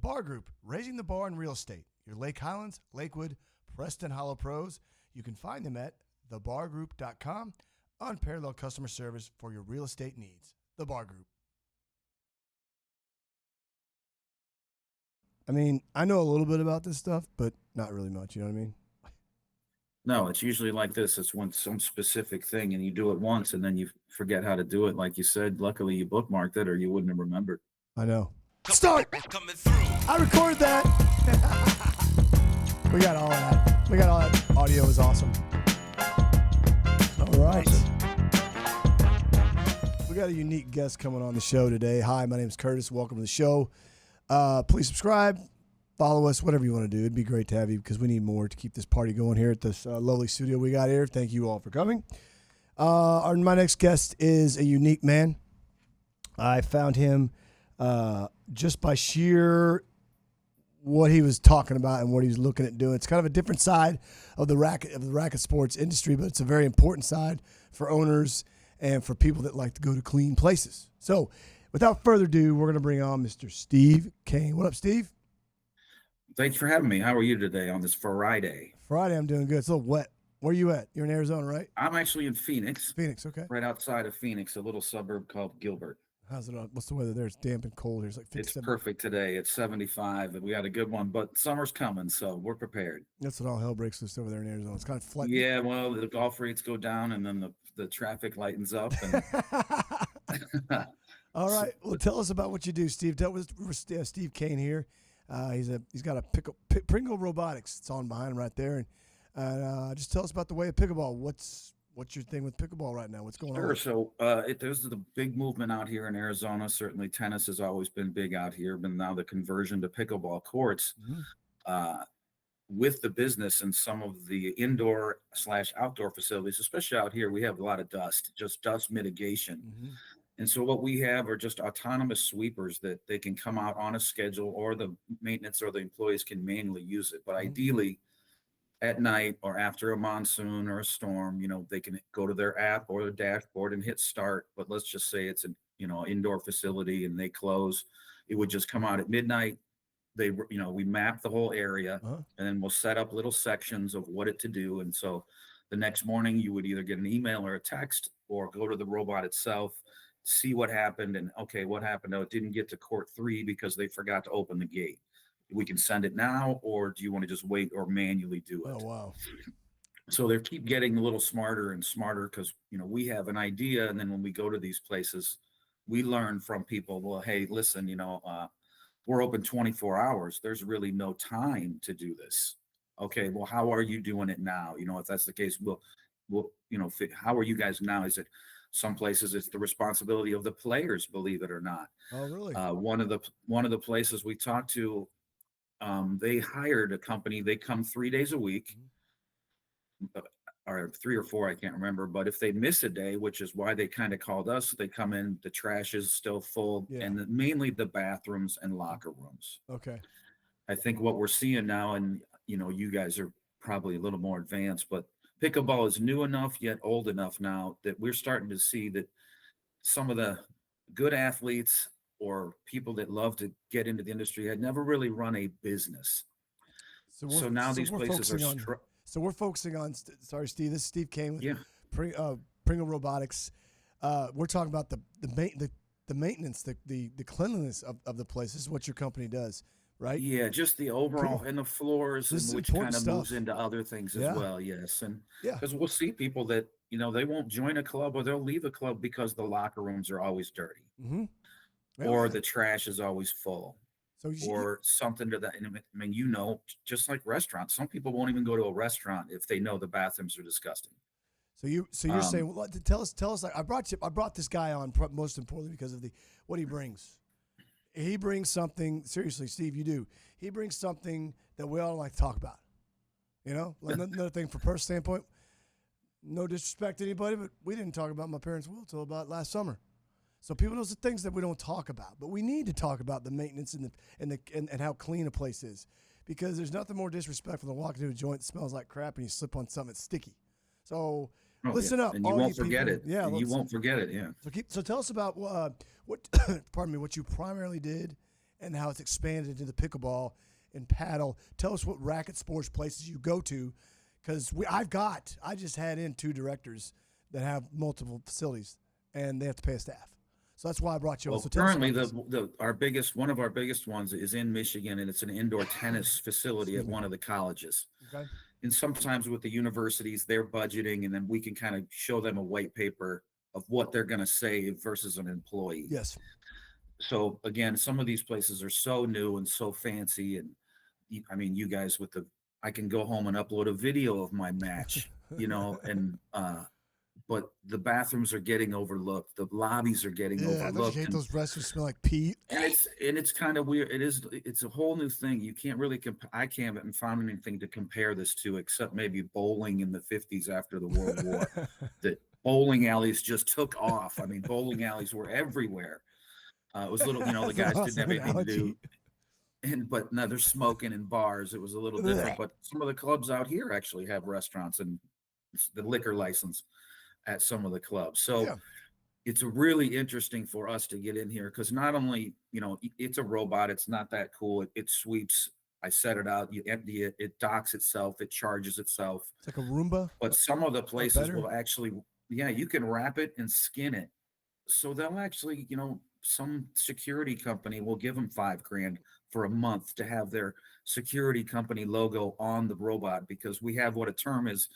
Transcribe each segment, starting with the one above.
Bar Group, raising the bar in real estate. Your Lake Highlands, Lakewood, Preston Hollow pros. You can find them at thebargroup.com. Unparalleled customer service for your real estate needs. The Bar Group. I mean, I know a little bit about this stuff, but not really much. You know what I mean? No, it's usually like this. It's when some specific thing and you do it once and then you forget how to do it. Like you said, luckily you bookmarked it or you wouldn't have remembered. I know. Start! Coming through. I recorded that. We got all that. We got all that. Audio is awesome. All right. We got a unique guest coming on the show today. Hi, my name is Curtis. Welcome to the show. Please subscribe, follow us, whatever you want to do. It'd be great to have you because we need more to keep this party going here at this lovely studio we got here. Thank you all for coming. My next guest is a unique man. I found him just by sheer what he was talking about and what he was looking at doing. It's kind of a different side of the racket sports industry, but it's a very important side for owners and for people that like to go to clean places. So without further ado, we're going to bring on Mr. Steve Kane. What up, Steve? Thanks for having me. How are you today on this Friday? Friday, I'm doing good. It's a little wet. Where are you at? You're in Arizona, right? I'm actually in Phoenix. Phoenix, okay. Right outside of Phoenix, a little suburb called Gilbert. How's it? What's the weather there? It's damp and cold here. It's like 57. It's perfect today. It's 75. We had a good one, but summer's coming, so we're prepared. That's when all hell breaks loose over there in Arizona. It's kind of flat. Yeah, well, the golf rates go down, and then the traffic lightens up. And all right. Well, tell us about what you do, Steve. We're Steve Kane here. He's got a Pringle Robotics. It's on behind him right there, and just tell us about the way of pickleball. What's your thing with pickleball right now? What's going on? Sure. So there's the big movement out here in Arizona. Certainly, tennis has always been big out here, but now the conversion to pickleball courts. With the business and some of the indoor/outdoor facilities, especially out here, we have a lot of just dust mitigation. And so what we have are just autonomous sweepers that they can come out on a schedule, or the maintenance or the employees can manually use it. But ideally, at night or after a monsoon or a storm, they can go to their app or their dashboard and hit start. But let's just say it's an indoor facility and they close. It would just come out at midnight. We map the whole area, and then we'll set up little sections of what it to do. And so the next morning you would either get an email or a text or go to the robot itself, see what happened. And okay, what happened? Oh, it didn't get to court 3 because they forgot to open the gate. We can send it now, or do you want to just wait or manually do it? Oh, wow. So they keep getting a little smarter and smarter because, we have an idea. And then when we go to these places, we learn from people, well, hey, listen, we're open 24 hours. There's really no time to do this. Okay, well, how are you doing it now? If that's the case, we'll how are you guys now? Is it some places it's the responsibility of the players, believe it or not. Oh, really? One of the places we talked to, they hired a company. They come 3 days a week, or 3 or 4, I can't remember. But if they miss a day, which is why they kind of called us, they come in, the trash is still full, and mainly the bathrooms and locker rooms. Okay. I think what we're seeing now, and you guys are probably a little more advanced, but pickleball is new enough yet old enough now that we're starting to see that some of the good athletes or people that love to get into the industry had never really run a business. So now these places are. So we're focusing on. Sorry, Steve. This is Steve Kane with Pringle Robotics. We're talking about the maintenance, the cleanliness of the place. This is what your company does, right? Yeah, just the overall and the floors, which kind of moves into other things as well. Yes, and because we'll see people that they won't join a club or they'll leave a club because the locker rooms are always dirty. Or the trash is always full, or something to that. I mean, just like restaurants, some people won't even go to a restaurant if they know the bathrooms are disgusting. So you're saying, well, tell us. Like, I brought this guy on most importantly because of what he brings. He brings something. Seriously, Steve, you do. He brings something that we all like to talk about. Like another thing from personal standpoint. No disrespect to anybody, but we didn't talk about my parents' will until about last summer. So people know the things that we don't talk about, but we need to talk about the maintenance and how clean a place is, because there's nothing more disrespectful than walking into a joint that smells like crap and you slip on something that's sticky. So listen up, and you won't forget it. Yeah, you won't forget it. Yeah. So tell us about what what you primarily did, and how it's expanded into the pickleball and paddle. Tell us what racket sports places you go to, because I just had in 2 directors that have multiple facilities, and they have to pay a staff. So that's why I brought you on. Well, So tell us currently, about one of our biggest ones is in Michigan, and it's an indoor tennis facility at one of the colleges. Okay. And sometimes with the universities, they're budgeting, and then we can kind of show them a white paper of what they're going to save versus an employee. Yes. So again, some of these places are so new and so fancy, and I mean, you guys I can go home and upload a video of my match, and but the bathrooms are getting overlooked, the lobbies are getting Don't you overlooked, hate those restrooms smell like pee? and it's kind of weird. It's a whole new thing. You can't really I haven't found anything to compare this to except maybe bowling in the 50s after the World War. That bowling alleys just took off. I mean, bowling alleys were everywhere. It was little, the guys didn't have anything to do. But now they're smoking in bars. It was a little different. But some of the clubs out here actually have restaurants and the liquor license at some of the clubs. So it's really interesting for us to get in here because not only, it's a robot. It's not that cool. It sweeps. I set it out. You empty it. It docks itself. It charges itself. It's like a Roomba. But some of the places will actually, you can wrap it and skin it. So they'll actually, some security company will give them $5,000 for a month to have their security company logo on the robot, because we have what a term is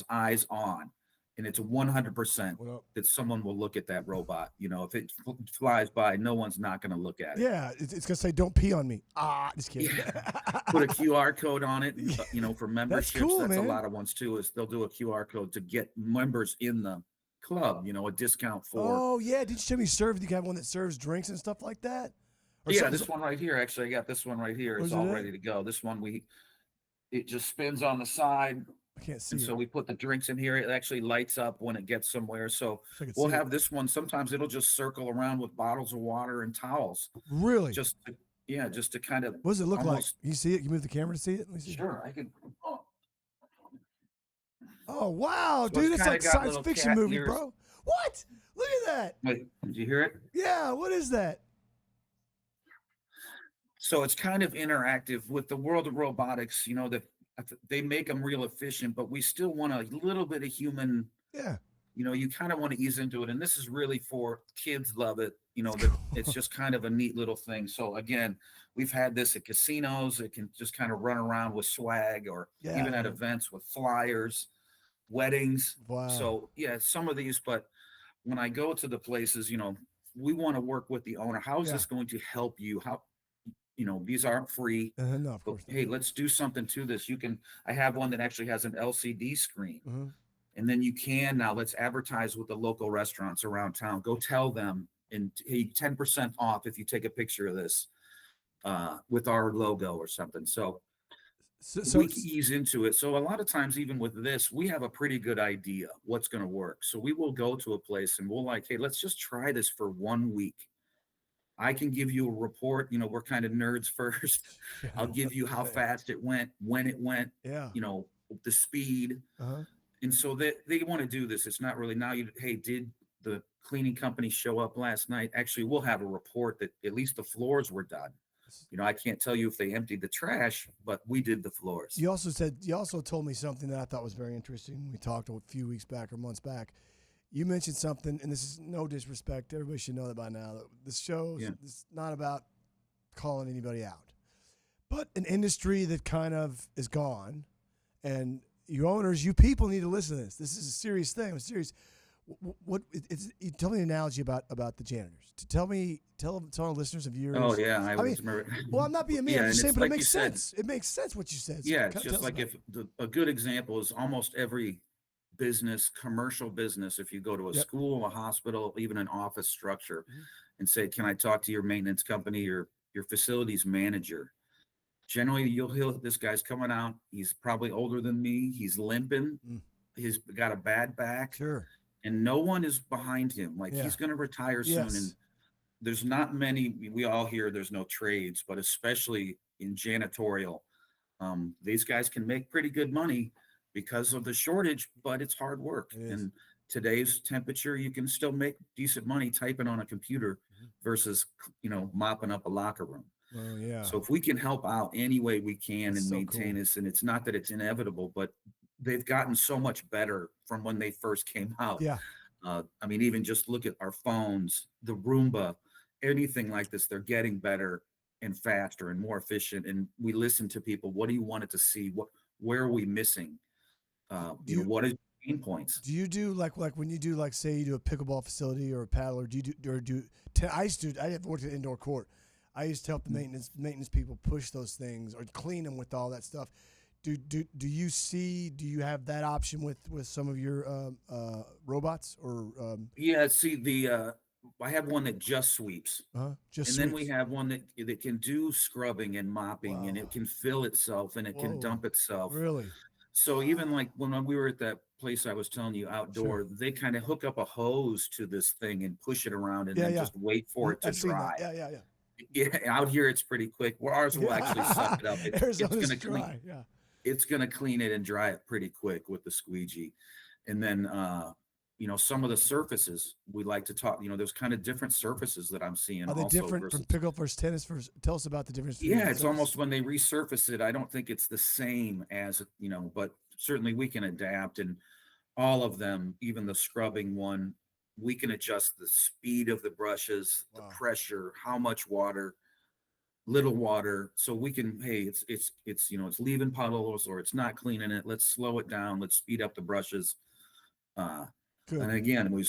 eyes on, and it's 100% that someone will look at that robot. If it flies by, no one's not going to look at it. Yeah, it's gonna say, "Don't pee on me." Just kidding. Yeah. Put a QR code on it. For memberships, that's cool, that's man. a lot of ones too. Is they'll do a QR code to get members in the club, a discount for. Oh yeah, did you tell me you have one that serves drinks and stuff like that? This one right here. Actually, I got this one right here. It's all ready to go. This one it just spins on the side. I can't see. So we put the drinks in here. It actually lights up when it gets somewhere. So we'll have this one. Sometimes it'll just circle around with bottles of water and towels. Really? Just to kind of. What does it look like? You see it? You move the camera to see it? Let me see. Sure, I can. Oh wow, So dude! It's like science fiction movie, bro. What? Look at that. Wait, did you hear it? Yeah. What is that? So it's kind of interactive with the world of robotics. That they make them real efficient, but we still want a little bit of human. Yeah. You kind of want to ease into it, and this is really for kids. Love it. It's just kind of a neat little thing. So again, we've had this at casinos. It can just kind of run around with swag, or even at events with flyers, weddings. Wow. So some of these, but when I go to the places, we want to work with the owner. How is this going to help you? How, these aren't free. No, of course. Hey, let's do something to this. I have one that actually has an LCD screen. And then let's advertise with the local restaurants around town. Go tell them, and hey, 10% off if you take a picture of this with our logo or something. So we can ease into it. So a lot of times, even with this, we have a pretty good idea what's going to work. So we will go to a place and we'll hey, let's just try this for 1 week. I can give you a report. We're kind of nerds first. I'll give you how fast it went, when it went, the speed. And so they want to do this. It's not really now hey, did the cleaning company show up last night? Actually, we'll have a report that at least the floors were done. I can't tell you if they emptied the trash, but we did the floors. You also told me something that I thought was very interesting. We talked a few weeks back or months back. You mentioned something, and this is no disrespect. Everybody should know that by now. This show is not about calling anybody out, but an industry that kind of is gone, and you owners, you people need to listen to this. This is a serious thing. I'm serious. Tell me an analogy about the janitors. Tell our listeners and viewers. Oh yeah, I remember. Well, I'm not being mean. I'm just saying, but it makes sense. It makes sense what you said. So it's just like a good example is almost every business, commercial business. If you go to a school, a hospital, even an office structure, and say, "Can I talk to your maintenance company or your facilities manager?" Generally, you'll hear this guy's coming out. He's probably older than me. He's limping. He's got a bad back. Sure. And no one is behind him. He's going to retire soon. And there's not many, we all hear there's no trades, but especially in janitorial, these guys can make pretty good money because of the shortage, but it's hard work. And today's temperature, you can still make decent money typing on a computer versus, mopping up a locker room. Oh yeah. So if we can help out any way we can That's and so maintain cool. this, and it's not that it's inevitable, but they've gotten so much better from when they first came out. Yeah. I mean, even just look at our phones, the Roomba, anything like this, they're getting better and faster and more efficient. And we listen to people. What do you want it to see? Where are we missing? Do you What is pain points? do you do like when you do like say you do a pickleball facility or a paddle, or do you do I used to I have worked at indoor court. I used to help the maintenance people push those things or clean them with all that stuff. Do you have that option with some of your robots or Yeah, see I have one that just sweeps. just And then we sweeps? have one that can do scrubbing and mopping, and Wow. it can fill itself and it can Whoa. dump itself. Really? So even like when we were at that place I was telling you Sure. outdoor, they kind of hook up a hose to this thing and push it around and Yeah, then yeah. just wait for it to I've seen that. dry. Yeah, yeah, yeah. Yeah, out here it's pretty quick. Well, ours will actually suck it up. It's Arizona's gonna clean. dry. Yeah. It's gonna clean it and dry it pretty quick with the squeegee. And then some of the surfaces we like to talk. There's kind of different surfaces that I'm seeing Are they also different from versus. pickle versus tennis? Tell us about the difference between Yeah, the it's almost when they resurface it. I don't think it's the same as, but certainly we can adapt, and all of them, even the scrubbing one, we can adjust the speed of the brushes, the Wow. pressure, how much water, little water. So we can, hey, it's leaving puddles or it's not cleaning it. Let's slow it down. Let's speed up the brushes. And Good. again,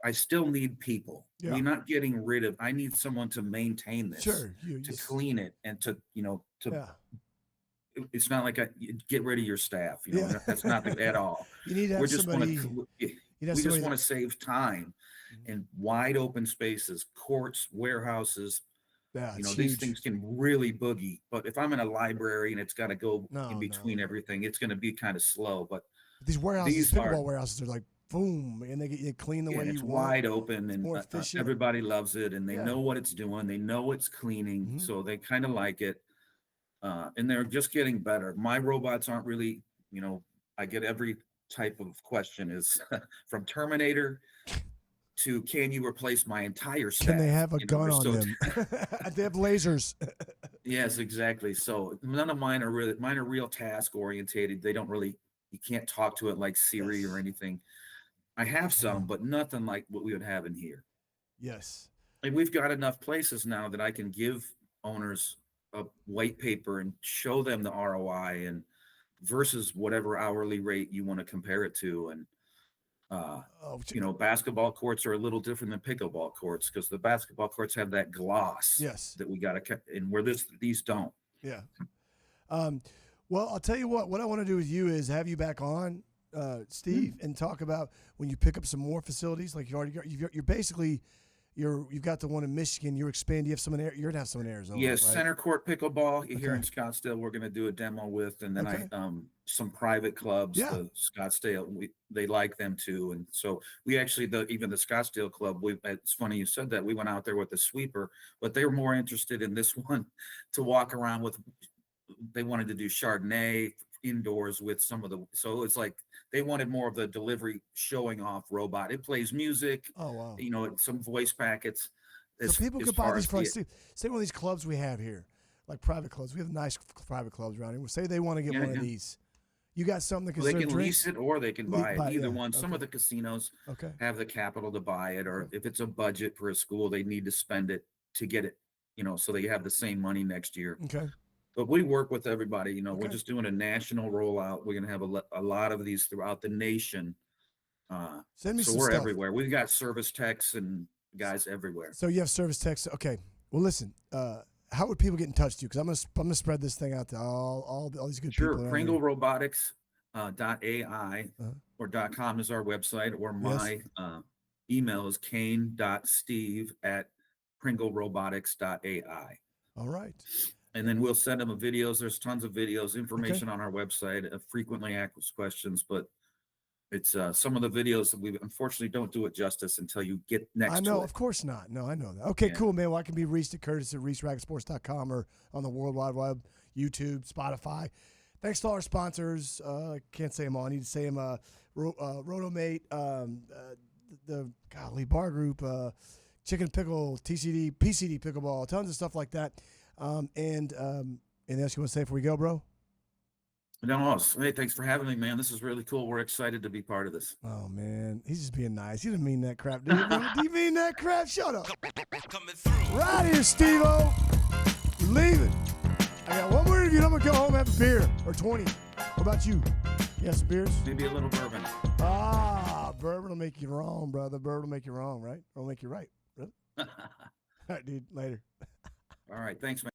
I still need people. Yeah. We're not getting rid of. I need someone to maintain this, Sure. to clean it, and to Yeah. It's not like you get rid of your staff. Yeah. That's not at all. You need to We have just want somebody. to. You We have just somebody. want to save time and wide open spaces, courts, warehouses. Yeah, it's These huge. things can really boogie. But if I'm in a library and it's got to go No, in between no. everything, it's going to be kind of slow. But These warehouses, these are, pickleball warehouses, are like boom, and they get you clean the yeah, way it's you want. wide open, It's and more efficient. everybody loves it, and they Yeah. know what it's doing. They know it's cleaning, Mhm. so they kind of like it. And they're just getting better. My robots aren't really, I get every type of question is from Terminator to can you replace my entire staff? Can they have a gun they're on so them? They have lasers. Yes, exactly. So none of mine are real task orientated. They don't really, you can't talk to it like Siri or Yes. anything. I have some, but nothing like what we would have in here. Yes. And we've got enough places now that I can give owners a white paper and show them the ROI and versus whatever hourly rate you want to compare it to. And basketball courts are a little different than pickleball courts because the basketball courts have that gloss Yes. that we got to, and where these don't. Yeah. Well, I'll tell you what I want to do with you is have you back on, Steve, and talk about when you pick up some more facilities. Like you're basically, you've got the one in Michigan. You're expanding. You have some you're gonna have some in Arizona. Yes, right? center court pickleball here in Scottsdale. We're going to do a demo with, and then some private clubs. Yeah. The Scottsdale, they like them too, and so we actually even the Scottsdale club. It's funny you said that. We went out there with the sweeper, but they were more interested in this one to walk around with. They wanted to do Chardonnay indoors with some of the. So it's like they wanted more of the delivery showing off robot. It plays music. Oh wow. Some voice packets. So people could buy these from say one of these clubs we have here, like private clubs. We have nice private clubs around here. Say they want to get one of these. You got something that can They serve can drinks? lease it or they can buy it. Either one. Some Okay. of the casinos Okay. have the capital to buy it, or if it's a budget for a school, they need to spend it to get it, so they have the same money next year. Okay. But we work with everybody. We're Okay. just doing a national rollout. We're going to have a lot of these throughout the nation. Send me so some we're stuff. Everywhere. We've got service techs and guys everywhere. So you have service techs. Okay. Well, listen. How would people get in touch with you? Because I'm gonna spread this thing out to all these good people. Sure. Pringle Robotics .ai or .com is our website, or my email is kane.steve@pringlerobotics.ai. All right. And then we'll send them videos. There's tons of videos, information on our website, frequently asked questions, but it's some of the videos that we unfortunately don't do it justice until you get next to it. I know, of course not. No, I know that. Okay, cool, man. Well, I can be reached at Curtis at ReeseRacketSports.com or on the World Wide Web, YouTube, Spotify. Thanks to all our sponsors. Can't say them all. I need to say them. Rotomate, the Golly Bar Group, Chicken Pickle, PCD Pickleball, tons of stuff like that. Anything else you want to say before we go, bro? No, hey, thanks for having me, man. This is really cool. We're excited to be part of this. Oh man, he's just being nice. He didn't mean that crap, do you, bro? Do you mean that crap? Shut up. Coming through. Right here, Steve-O. We're leaving. I got one more interview. And I'm gonna go home and have a beer or 20. What about you? You got some beers? Maybe a little bourbon. Bourbon will make you wrong, brother. Bourbon will make you wrong, right? Or will make you right, brother. All right, dude. Later. All right. Thanks, man.